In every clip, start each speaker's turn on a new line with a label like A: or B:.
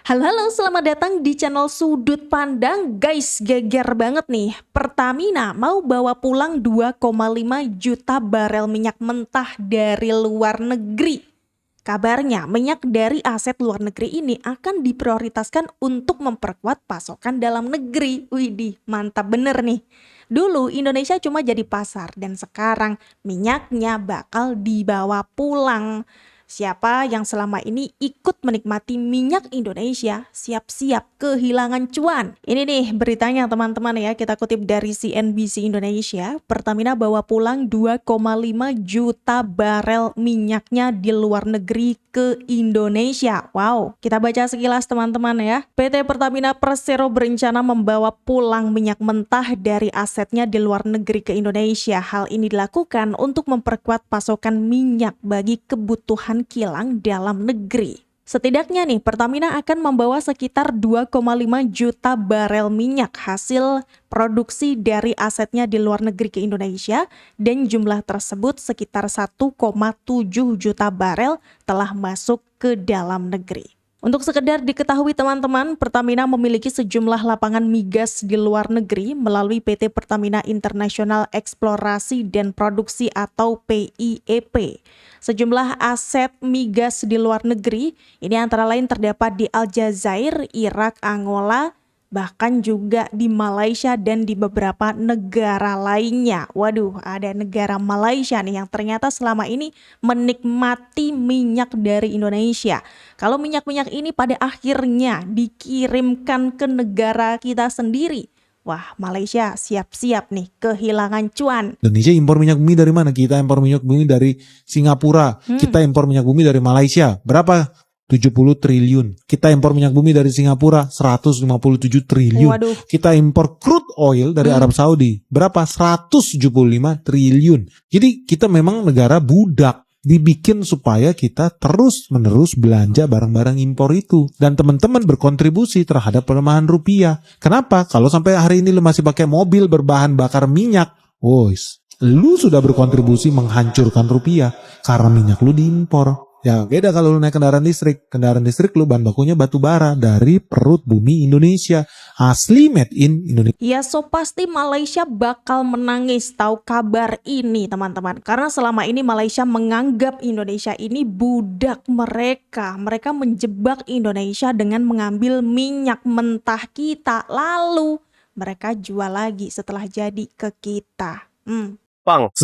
A: Halo, halo, selamat datang di channel Sudut Pandang. Guys, geger banget nih. Pertamina mau bawa pulang 2,5 juta barel minyak mentah dari luar negeri. Kabarnya, minyak dari aset luar negeri ini akan diprioritaskan untuk memperkuat pasokan dalam negeri. Widih, mantap bener nih. Dulu Indonesia cuma jadi pasar dan sekarang minyaknya bakal dibawa pulang. Siapa yang selama ini ikut menikmati minyak Indonesia siap-siap kehilangan cuan. Ini nih beritanya teman-teman ya, kita kutip dari CNBC Indonesia. Pertamina bawa pulang 2,5 juta barel minyaknya di luar negeri ke Indonesia. Wow, kita baca sekilas teman-teman ya. PT Pertamina Persero berencana membawa pulang minyak mentah dari asetnya di luar negeri ke Indonesia. Hal ini dilakukan untuk memperkuat pasokan minyak bagi kebutuhan kilang dalam negeri. Setidaknya nih, Pertamina akan membawa sekitar 2,5 juta barel minyak hasil produksi dari asetnya di luar negeri ke Indonesia, dan jumlah tersebut sekitar 1,7 juta barel telah masuk ke dalam negeri. Untuk sekedar diketahui teman-teman, Pertamina memiliki sejumlah lapangan migas di luar negeri melalui PT Pertamina International Eksplorasi dan Produksi atau PIEP. Sejumlah aset migas di luar negeri ini antara lain terdapat di Aljazair, Irak, Angola, bahkan juga di Malaysia dan di beberapa negara lainnya. Waduh, ada negara Malaysia nih yang ternyata selama ini menikmati minyak dari Indonesia. Kalau minyak-minyak ini pada akhirnya dikirimkan ke negara kita sendiri, wah, Malaysia siap-siap nih kehilangan cuan.
B: Indonesia impor minyak bumi dari mana? Kita impor minyak bumi dari Singapura. Kita impor minyak bumi dari Malaysia. Berapa? 70 triliun. Kita impor minyak bumi dari Singapura 157 triliun.
A: Waduh.
B: Kita impor crude oil dari Arab Saudi. Berapa? 175 triliun. Jadi kita memang negara budak. Dibikin supaya kita terus-menerus belanja barang-barang impor itu. Dan teman-teman berkontribusi terhadap pelemahan rupiah. Kenapa? Kalau sampai hari ini lu masih pakai mobil berbahan bakar minyak, wois, lu sudah berkontribusi menghancurkan rupiah karena minyak lu diimpor. Ya beda kalau lu naik kendaraan listrik. Kendaraan listrik lu bahan bakunya batu bara dari perut bumi Indonesia. Asli made in Indonesia.
A: Ya, so pasti Malaysia bakal menangis tahu kabar ini teman-teman. Karena selama ini Malaysia menganggap Indonesia ini budak mereka. Mereka menjebak Indonesia dengan mengambil minyak mentah kita. Lalu mereka jual lagi setelah jadi ke kita.
C: 90%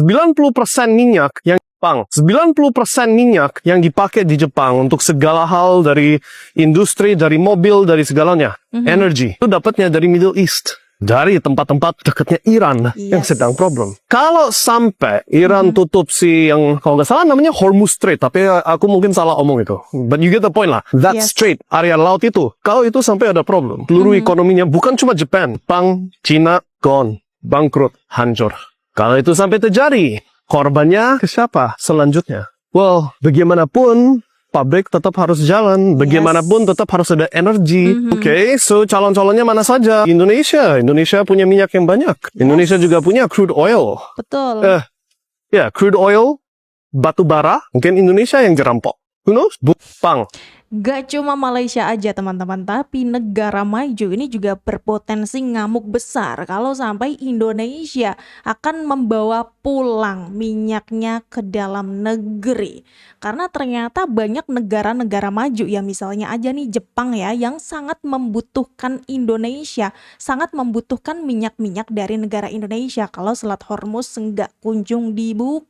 C: minyak yang dipakai di Jepang untuk segala hal, dari industri, dari mobil, dari segalanya, energy, itu dapatnya dari Middle East, dari tempat-tempat dekatnya Iran yang sedang problem. Kalau sampai Iran tutup yang kalau nggak salah namanya Hormuz Strait, tapi aku mungkin salah omong itu, but you get the point lah. That strait, area laut itu, kalau itu sampai ada problem, seluruh ekonominya bukan cuma Jepang, China gone, bangkrut, hancur. Kalau itu sampai terjadi, korbannya ke siapa selanjutnya? Well, bagaimanapun pabrik tetap harus jalan, bagaimanapun tetap harus ada energi. Oke, so calon-calonnya mana saja? Indonesia punya minyak yang banyak. Indonesia juga punya crude oil.
A: Betul.
C: Crude oil, batu bara, mungkin Indonesia yang dirampok. Who knows?
A: Gak cuma Malaysia aja teman-teman, tapi negara maju ini juga berpotensi ngamuk besar kalau sampai Indonesia akan membawa pulang minyaknya ke dalam negeri. Karena ternyata banyak negara-negara maju ya, misalnya aja nih Jepang ya, yang sangat membutuhkan Indonesia, sangat membutuhkan minyak-minyak dari negara Indonesia kalau Selat Hormuz nggak kunjung dibuka.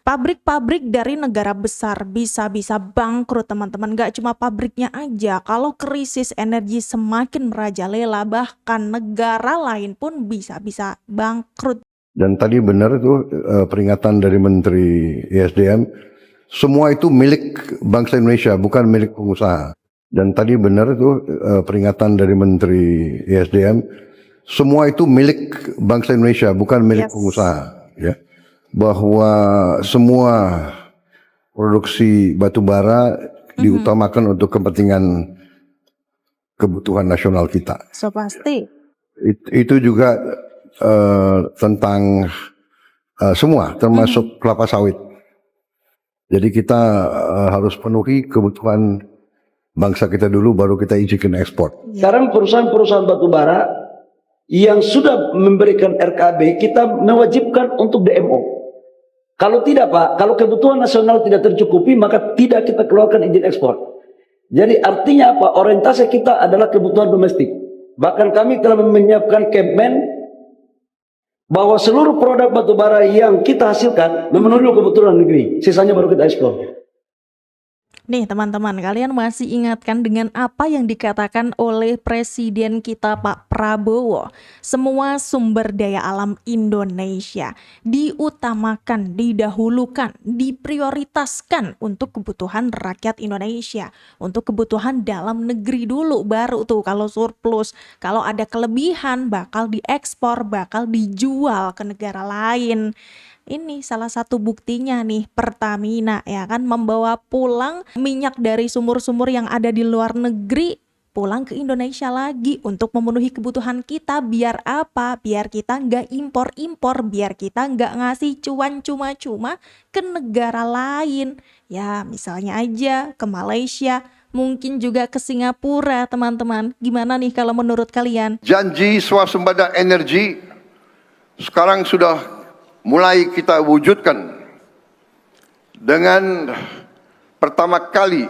A: Pabrik-pabrik dari negara besar bisa-bisa bangkrut teman-teman. Gak cuma pabriknya aja, kalau krisis energi semakin merajalela, bahkan negara lain pun bisa-bisa bangkrut.
D: Dan tadi benar itu peringatan dari Menteri ESDM, semua itu milik bangsa Indonesia, bukan milik pengusaha. Dan tadi benar itu peringatan dari Menteri ESDM, semua itu milik bangsa Indonesia, bukan milik pengusaha. Ya. Bahwa semua produksi batu bara diutamakan untuk kepentingan kebutuhan nasional kita.
A: So pasti.
D: Itu juga tentang semua, termasuk kelapa sawit. Jadi kita harus penuhi kebutuhan bangsa kita dulu, baru kita izinkan ekspor.
E: Sekarang perusahaan-perusahaan batubara yang sudah memberikan RKB, kita mewajibkan untuk DMO. Kalau tidak Pak, kalau kebutuhan nasional tidak tercukupi, maka tidak kita keluarkan izin ekspor. Jadi artinya apa? Orientasi kita adalah kebutuhan domestik. Bahkan kami telah menyiapkan campaign bahwa seluruh produk batubara yang kita hasilkan memenuhi kebutuhan negeri, sisanya baru kita ekspor.
A: Nih teman-teman, kalian masih ingatkan dengan apa yang dikatakan oleh Presiden kita Pak Prabowo? Semua sumber daya alam Indonesia diutamakan, didahulukan, diprioritaskan untuk kebutuhan rakyat Indonesia. Untuk kebutuhan dalam negeri dulu, baru tuh kalau surplus, kalau ada kelebihan bakal diekspor, bakal dijual ke negara lain. Ini salah satu buktinya nih, Pertamina ya kan membawa pulang minyak dari sumur-sumur yang ada di luar negeri pulang ke Indonesia lagi untuk memenuhi kebutuhan kita. Biar apa? Biar kita nggak impor-impor, biar kita nggak ngasih cuan cuma-cuma ke negara lain. Ya misalnya aja ke Malaysia, mungkin juga ke Singapura teman-teman. Gimana nih kalau menurut kalian?
D: Janji swasembada energi sekarang sudah mulai kita wujudkan dengan pertama kali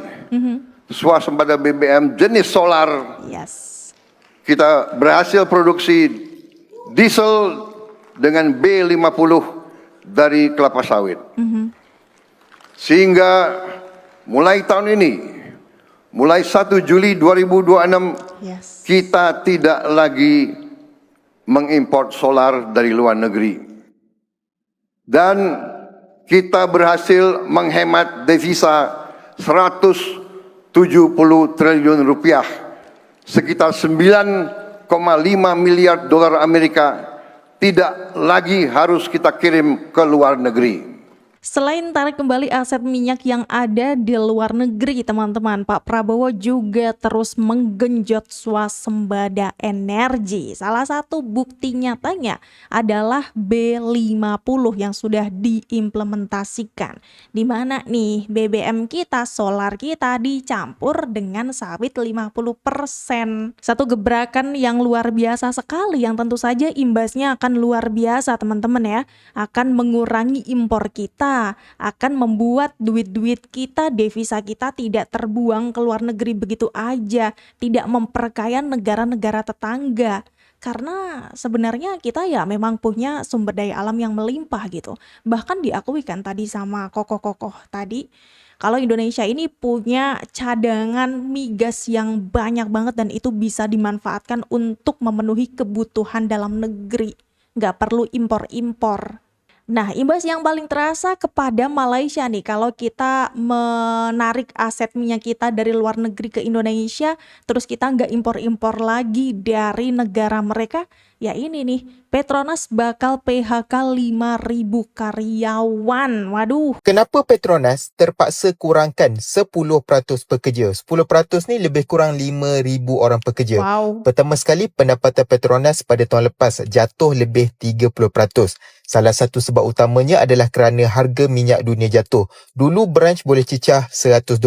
D: swasembada BBM jenis solar.
A: Yes.
D: Kita berhasil produksi diesel dengan B50 dari kelapa sawit. Sehingga mulai tahun ini, mulai 1 Juli 2026,
A: Yes.
D: kita tidak lagi mengimpor solar dari luar negeri. Dan kita berhasil menghemat devisa 170 triliun rupiah, sekitar 9,5 miliar dolar Amerika, tidak lagi harus kita kirim ke luar negeri.
A: Selain tarik kembali aset minyak yang ada di luar negeri, teman-teman, Pak Prabowo juga terus menggenjot swasembada energi. Salah satu bukti nyatanya adalah B50 yang sudah diimplementasikan. Di mana nih BBM kita, solar kita dicampur dengan sawit 50%. Satu gebrakan yang luar biasa sekali, yang tentu saja imbasnya akan luar biasa, teman-teman ya. Akan mengurangi impor kita, akan membuat duit-duit kita, devisa kita tidak terbuang ke luar negeri begitu aja, tidak memperkaya negara-negara tetangga. Karena sebenarnya kita ya memang punya sumber daya alam yang melimpah gitu. Bahkan diakui kan tadi sama kokoh-kokoh tadi, kalau Indonesia ini punya cadangan migas yang banyak banget dan itu bisa dimanfaatkan untuk memenuhi kebutuhan dalam negeri. Nggak perlu impor-impor. Nah, imbas yang paling terasa kepada Malaysia nih, kalau kita menarik aset minyak kita dari luar negeri ke Indonesia, terus kita nggak impor-impor lagi dari negara mereka, ya ini nih, Petronas bakal PHK 5.000 karyawan. Waduh.
F: Kenapa Petronas terpaksa kurangkan 10% pekerja? 10% ni lebih kurang 5,000 orang pekerja.
A: Wow.
F: Pertama sekali, pendapatan Petronas pada tahun lepas jatuh lebih 30%. Salah satu sebab utamanya adalah kerana harga minyak dunia jatuh. Dulu Brent boleh cecah $100.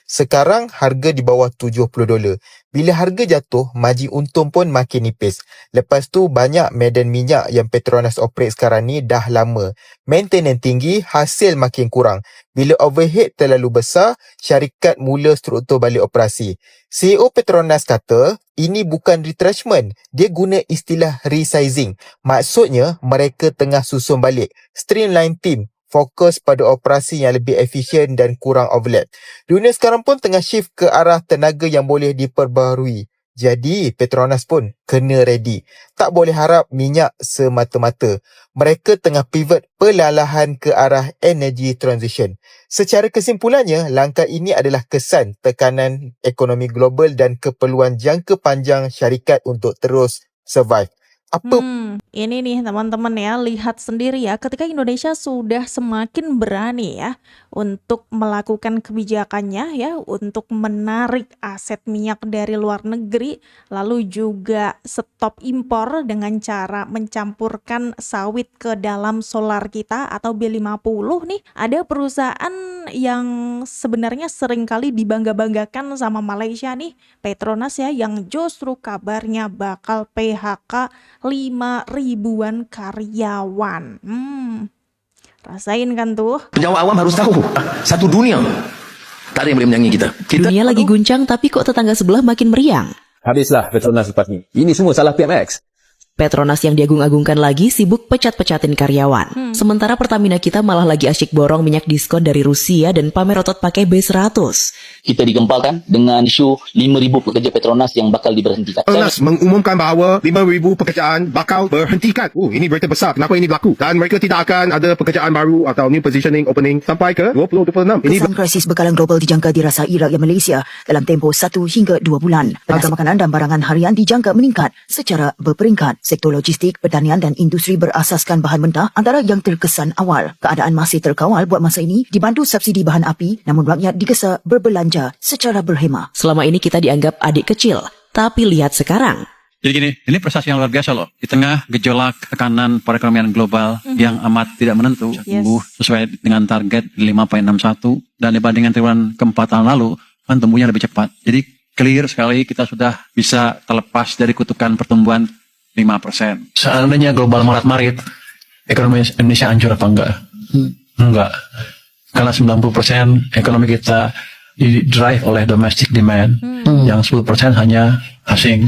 F: Sekarang harga di bawah $70. Bila harga jatuh, margin untung pun makin nipis. Lepas tu banyak medan minyak yang Petronas operate sekarang ni dah lama. Maintenance tinggi, hasil makin kurang. Bila overhead terlalu besar, syarikat mula struktur balik operasi. CEO Petronas kata, ini bukan retrenchment. Dia guna istilah resizing. Maksudnya, mereka tengah susun balik. Streamline team. Fokus pada operasi yang lebih efisien dan kurang overlap. Dunia sekarang pun tengah shift ke arah tenaga yang boleh diperbaharui. Jadi, Petronas pun kena ready. Tak boleh harap minyak semata-mata. Mereka tengah pivot perlahan ke arah energy transition. Secara kesimpulannya, langkah ini adalah kesan tekanan ekonomi global dan keperluan jangka panjang syarikat untuk terus survive. Apa
A: Ini nih teman-teman ya, lihat sendiri ya, ketika Indonesia sudah semakin berani ya untuk melakukan kebijakannya ya, untuk menarik aset minyak dari luar negeri, lalu juga stop impor dengan cara mencampurkan sawit ke dalam solar kita atau B50 nih, ada perusahaan yang sebenarnya seringkali dibangga-banggakan sama Malaysia nih, Petronas ya, yang justru kabarnya bakal PHK 5.000-an karyawan. Rasain kan tuh?
G: Penyawa awam harus tahu, satu dunia tak ada yang boleh menyanyi kita.
H: Dunia lagi guncang tapi kok tetangga sebelah makin meriang.
I: Habislah Petronas lepas ni. Ini semua salah PMX.
H: Petronas yang diagung-agungkan lagi sibuk pecat-pecatin karyawan. Sementara Pertamina kita malah lagi asyik borong minyak diskon dari Rusia dan pamer otot pakai B100.
J: Kita digempalkan dengan isu 5,000 pekerja Petronas yang bakal diberhentikan.
K: Petronas mengumumkan bahawa 5,000 pekerjaan bakal berhentikan. Ini berita besar. Kenapa ini berlaku? Dan mereka tidak akan ada pekerjaan baru atau new positioning opening sampai ke 2026. Ini
L: Kesan krisis bekalan global dijangka dirasai rakyat Malaysia dalam tempoh 1 hingga 2 bulan. Harga makanan dan barangan harian dijangka meningkat secara berperingkat. Sektor logistik, pertanian dan industri berasaskan bahan mentah antara yang terkesan awal. Keadaan masih terkawal buat masa ini dibantu subsidi bahan api, namun rakyat digesa berbelanja secara berhemah.
H: Selama ini kita dianggap adik kecil, tapi lihat sekarang.
M: Jadi gini, ini prestasi yang luar biasa loh. Di tengah gejolak tekanan perekonomian global yang amat tidak menentu, tumbuh sesuai dengan target 5,61 dan dibandingkan triwulan keempat tahun lalu, kan tumbuhnya lebih cepat. Jadi clear sekali kita sudah bisa terlepas dari kutukan pertumbuhan 5%.
G: Seandainya global marat-marit, ekonomi Indonesia hancur apa enggak? Enggak. Karena 90% ekonomi kita di-drive oleh domestic demand, yang 10% hanya asing.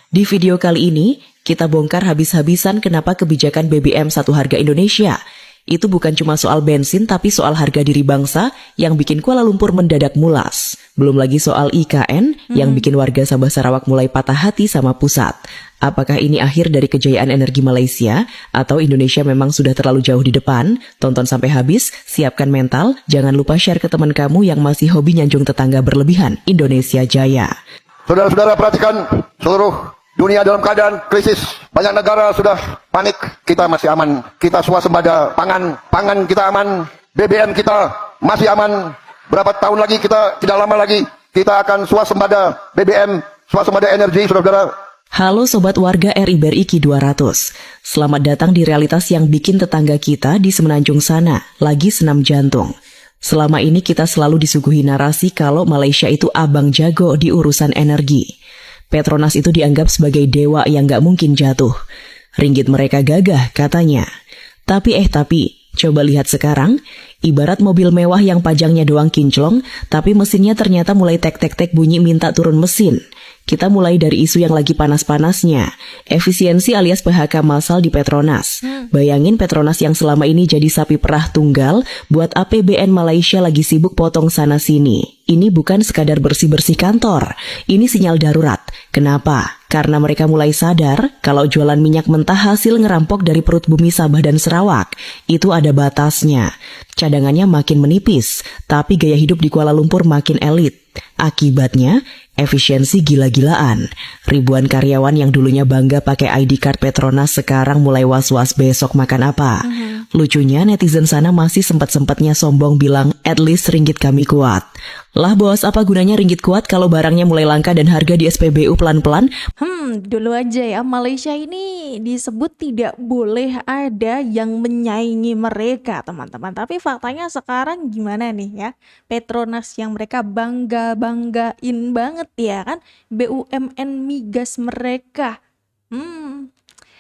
H: Di video kali ini, kita bongkar habis-habisan kenapa kebijakan BBM satu harga Indonesia. Itu bukan cuma soal bensin, tapi soal harga diri bangsa yang bikin Kuala Lumpur mendadak mulas. Belum lagi soal IKN yang bikin warga Sabah Sarawak mulai patah hati sama pusat. Apakah ini akhir dari kejayaan energi Malaysia? Atau Indonesia memang sudah terlalu jauh di depan? Tonton sampai habis, siapkan mental, jangan lupa share ke teman kamu yang masih hobi nyanjung tetangga berlebihan. Indonesia Jaya.
D: Saudara-saudara perhatikan, seluruh dunia dalam keadaan krisis. Banyak negara sudah panik. Kita masih aman. Kita swasembada pangan. Pangan kita aman. BBM kita masih aman. Berapa tahun lagi kita, tidak lama lagi, kita akan swasembada BBM, swasembada energi, saudara-saudara.
H: Halo Sobat Warga RI Ki 200. Selamat datang di realitas yang bikin tetangga kita di semenanjung sana lagi senam jantung. Selama ini kita selalu disuguhi narasi kalau Malaysia itu abang jago di urusan energi. Petronas itu dianggap sebagai dewa yang gak mungkin jatuh. Ringgit mereka gagah katanya. Tapi coba lihat sekarang, ibarat mobil mewah yang pajangnya doang kinclong, tapi mesinnya ternyata mulai tek-tek-tek bunyi minta turun mesin. Kita mulai dari isu yang lagi panas-panasnya, efisiensi alias PHK massal di Petronas. Bayangin Petronas yang selama ini jadi sapi perah tunggal, buat APBN Malaysia lagi sibuk potong sana-sini. Ini bukan sekadar bersih-bersih kantor, ini sinyal darurat. Kenapa? Karena mereka mulai sadar kalau jualan minyak mentah hasil ngerampok dari perut bumi Sabah dan Sarawak. Itu ada batasnya. Cadangannya makin menipis, tapi gaya hidup di Kuala Lumpur makin elit. Akibatnya, efisiensi gila-gilaan. Ribuan karyawan yang dulunya bangga pakai ID card Petronas sekarang mulai was-was besok makan apa. Lucunya netizen sana masih sempat-sempatnya sombong bilang, at least ringgit kami kuat. Lah bos, apa gunanya ringgit kuat kalau barangnya mulai langka dan harga di SPBU pelan-pelan?
A: Dulu aja ya, Malaysia ini disebut tidak boleh ada yang menyaingi mereka teman-teman. Tapi faktanya sekarang gimana nih ya? Petronas yang mereka banggain banget ya kan, BUMN migas mereka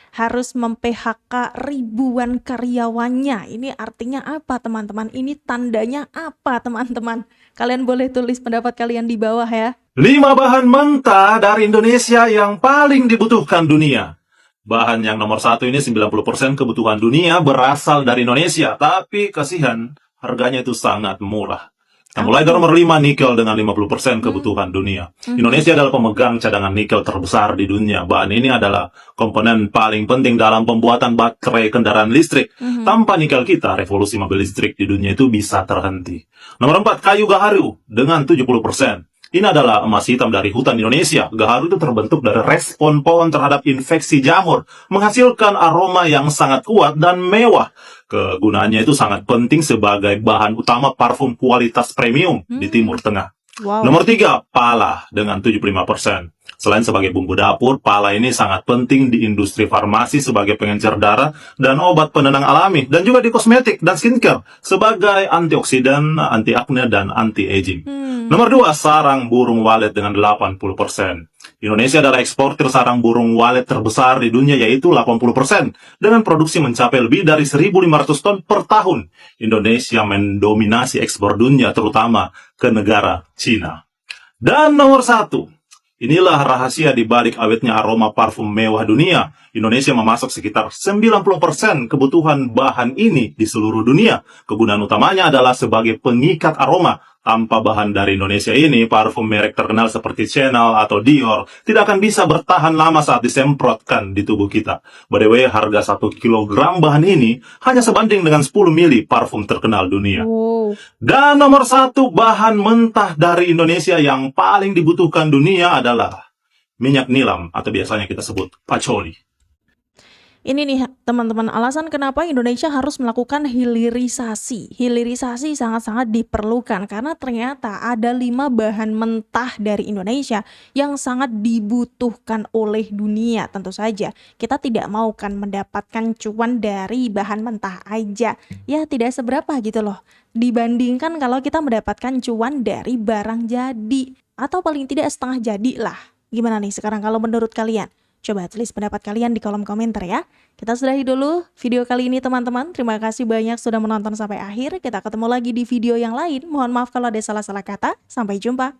A: harus mem-PHK ribuan karyawannya. Ini artinya apa teman-teman? Ini tandanya apa teman-teman? Kalian boleh tulis pendapat kalian di bawah ya.
N: 5 bahan mentah dari Indonesia yang paling dibutuhkan dunia. Bahan yang nomor 1 ini 90% kebutuhan dunia berasal dari Indonesia. Tapi kasihan, harganya itu sangat murah. Nah, mulai dari nomor 5, nikel dengan 50% kebutuhan dunia. Indonesia adalah pemegang cadangan nikel terbesar di dunia. Bahan ini adalah komponen paling penting dalam pembuatan baterai kendaraan listrik. Tanpa nikel kita, revolusi mobil listrik di dunia itu bisa terhenti. Nomor 4, kayu gaharu dengan 70%. Ini adalah emas hitam dari hutan Indonesia. Gaharu itu terbentuk dari respon pohon terhadap infeksi jamur, menghasilkan aroma yang sangat kuat dan mewah. Kegunaannya itu sangat penting sebagai bahan utama parfum kualitas premium di Timur Tengah.
A: Wow.
N: Nomor 3, pala dengan 75%. Selain sebagai bumbu dapur, pala ini sangat penting di industri farmasi sebagai pengencer darah dan obat penenang alami, dan juga di kosmetik dan skincare sebagai antioksidan, anti akne, dan anti-aging. Nomor 2, sarang burung walet dengan 80%. Indonesia adalah eksportir sarang burung walet terbesar di dunia, yaitu 80%, dengan produksi mencapai lebih dari 1.500 ton per tahun. Indonesia mendominasi ekspor dunia, terutama ke negara Cina. Dan nomor 1, inilah rahasia di balik awetnya aroma parfum mewah dunia. Indonesia memasok sekitar 90% kebutuhan bahan ini di seluruh dunia. Kegunaan utamanya adalah sebagai pengikat aroma. Tanpa bahan dari Indonesia ini, parfum merek terkenal seperti Chanel atau Dior tidak akan bisa bertahan lama saat disemprotkan di tubuh kita. By the way, harga 1 kilogram bahan ini hanya sebanding dengan 10 mili parfum terkenal dunia. Dan nomor 1, bahan mentah dari Indonesia yang paling dibutuhkan dunia adalah minyak nilam atau biasanya kita sebut pacoli.
A: Ini nih teman-teman alasan kenapa Indonesia harus melakukan hilirisasi. Hilirisasi sangat-sangat diperlukan karena ternyata ada 5 bahan mentah dari Indonesia yang sangat dibutuhkan oleh dunia. Tentu saja kita tidak mau kan mendapatkan cuan dari bahan mentah aja. Ya tidak seberapa gitu loh. Dibandingkan kalau kita mendapatkan cuan dari barang jadi. Atau paling tidak setengah jadi lah. Gimana nih sekarang kalau menurut kalian? Coba tulis pendapat kalian di kolom komentar ya. Kita sudahi dulu video kali ini teman-teman. Terima kasih banyak sudah menonton sampai akhir. Kita ketemu lagi di video yang lain. Mohon maaf kalau ada salah-salah kata. Sampai jumpa.